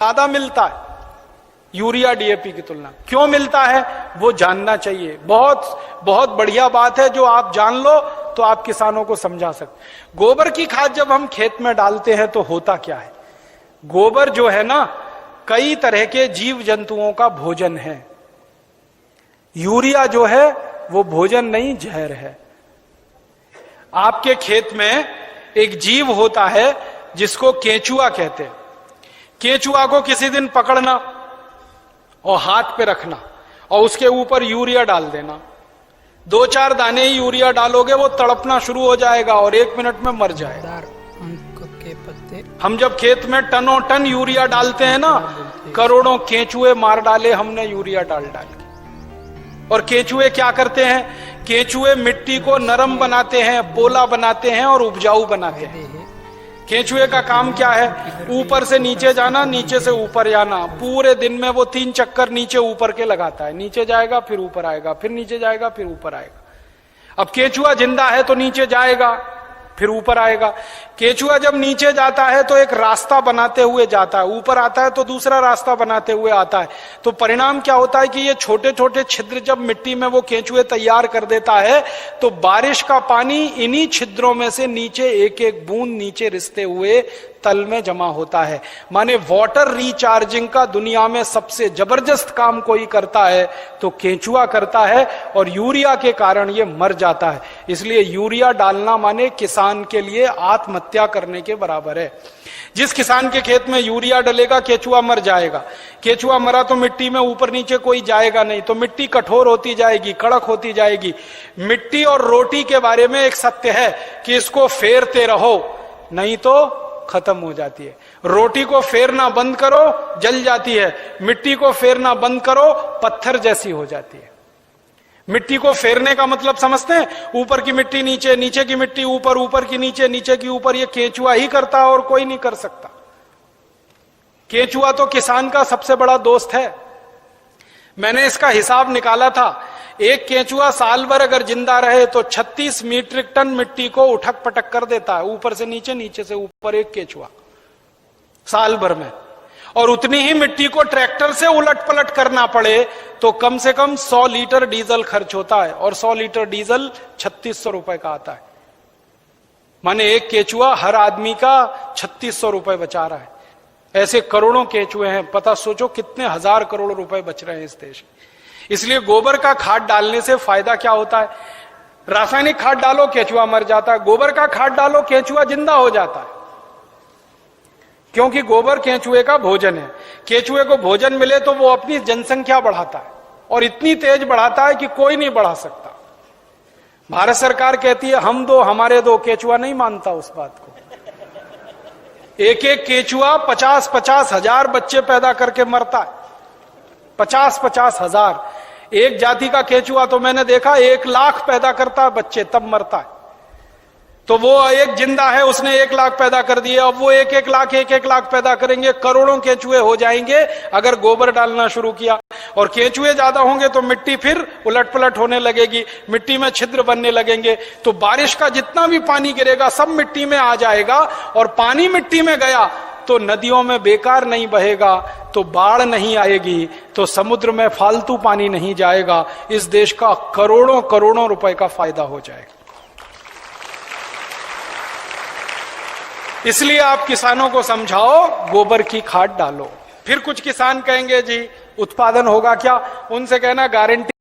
ज्यादा मिलता है यूरिया डीएपी की तुलना। क्यों मिलता है वो जानना चाहिए। बहुत बहुत बढ़िया बात है, जो आप जान लो तो आप किसानों को समझा सकते। गोबर की खाद जब हम खेत में डालते हैं तो होता क्या है, गोबर जो है ना कई तरह के जीव जंतुओं का भोजन है। यूरिया जो है वो भोजन नहीं, जहर है। आपके खेत में एक जीव होता है जिसको केंचुआ कहते हैं। केंचुआ को किसी दिन पकड़ना और हाथ पे रखना और उसके ऊपर यूरिया डाल देना। 2-4 दाने ही यूरिया डालोगे वो तड़पना शुरू हो जाएगा और 1 मिनट में मर जाएगा। के पत्ते हम जब खेत में टनों टन यूरिया डालते हैं ना, करोड़ों केंचुए मार डाले हमने यूरिया डाल डाल के। और केंचुए क्या करते हैं, केंचुए मिट्टी को नरम बनाते हैं, बोला बनाते हैं और उपजाऊ बनाते हैं। केंचुए का काम क्या है, ऊपर से नीचे जाना, नीचे से ऊपर जाना। पूरे दिन में वो 3 चक्कर नीचे ऊपर के लगाता है। नीचे जाएगा फिर ऊपर आएगा, फिर नीचे जाएगा फिर ऊपर आएगा। अब केंचुआ जिंदा है तो नीचे जाएगा फिर ऊपर आएगा। केंचुआ जब नीचे जाता है तो एक रास्ता बनाते हुए जाता है, ऊपर आता है तो दूसरा रास्ता बनाते हुए आता है। तो परिणाम क्या होता है कि ये छोटे छोटे छिद्र जब मिट्टी में वो केंचुए तैयार कर देता है तो बारिश का पानी इन्हीं छिद्रों में से नीचे एक एक बूंद नीचे रिसते हुए तल में जमा होता है। माने वाटर रिचार्जिंग का दुनिया में सबसे जबरदस्त काम कोई करता है तो केंचुआ करता है, और यूरिया के कारण ये मर जाता है। इसलिए यूरिया डालना माने किसान के लिए आत्महत्या करने के बराबर है। जिस किसान के खेत में यूरिया डलेगा केंचुआ मर जाएगा। केंचुआ मरा तो मिट्टी में ऊपर नीचे कोई जाएगा नहीं, तो मिट्टी कठोर होती जाएगी, कड़क होती जाएगी। मिट्टी और रोटी के बारे में एक सत्य है कि इसको फेरते रहो नहीं तो खत्म हो जाती है। रोटी को फेरना बंद करो जल जाती है, मिट्टी को फेरना बंद करो पत्थर जैसी हो जाती है। मिट्टी को फेरने का मतलब समझते हैं, ऊपर की मिट्टी नीचे, नीचे की मिट्टी ऊपर, ऊपर की नीचे, नीचे की ऊपर। ये केंचुआ ही करता है और कोई नहीं कर सकता। केंचुआ तो किसान का सबसे बड़ा दोस्त है। मैंने इसका हिसाब निकाला था, एक केंचुआ साल भर अगर जिंदा रहे तो 36 मीट्रिक टन मिट्टी को उठक पटक कर देता है, ऊपर से नीचे, नीचे से ऊपर, एक केंचुआ साल भर में। और उतनी ही मिट्टी को ट्रैक्टर से उलट पलट करना पड़े तो कम से कम 100 लीटर डीजल खर्च होता है, और 100 लीटर डीजल 3600 रुपए का आता है। माने एक केंचुआ हर आदमी का 3600 रुपए बचा रहा है। ऐसे करोड़ों केंचुए हैं, पता सोचो कितने हजार करोड़ रुपए बच रहे हैं इस देश में। इसलिए गोबर का खाद डालने से फायदा क्या होता है, रासायनिक खाद डालो केंचुआ मर जाता है, गोबर का खाद डालो केंचुआ जिंदा हो जाता है। क्योंकि गोबर केंचुए का भोजन है। केंचुए को भोजन मिले तो वो अपनी जनसंख्या बढ़ाता है, और इतनी तेज बढ़ाता है कि कोई नहीं बढ़ा सकता। भारत सरकार कहती है हम दो हमारे दो, केंचुआ नहीं मानता उस बात को। एक एक केंचुआ 50-50 हजार बच्चे पैदा करके मरता है। 50-50 हजार। एक जाति का केंचुआ तो मैंने देखा 1 लाख पैदा करता है बच्चे, तब मरता है। तो वो एक जिंदा है, उसने 1 लाख पैदा कर दिए, अब वो 1-1 लाख पैदा करेंगे, करोड़ों केंचुए हो जाएंगे अगर गोबर डालना शुरू किया। और केंचुए ज्यादा होंगे तो मिट्टी फिर उलट पलट होने लगेगी, मिट्टी में छिद्र बनने लगेंगे, तो बारिश का जितना भी पानी गिरेगा सब मिट्टी में आ जाएगा। और पानी मिट्टी में गया तो नदियों में बेकार नहीं बहेगा, तो बाढ़ नहीं आएगी, तो समुद्र में फालतू पानी नहीं जाएगा। इस देश का करोड़ों करोड़ों रुपए का फायदा हो जाएगा। इसलिए आप किसानों को समझाओ गोबर की खाद डालो। फिर कुछ किसान कहेंगे जी उत्पादन होगा क्या, उनसे कहना गारंटी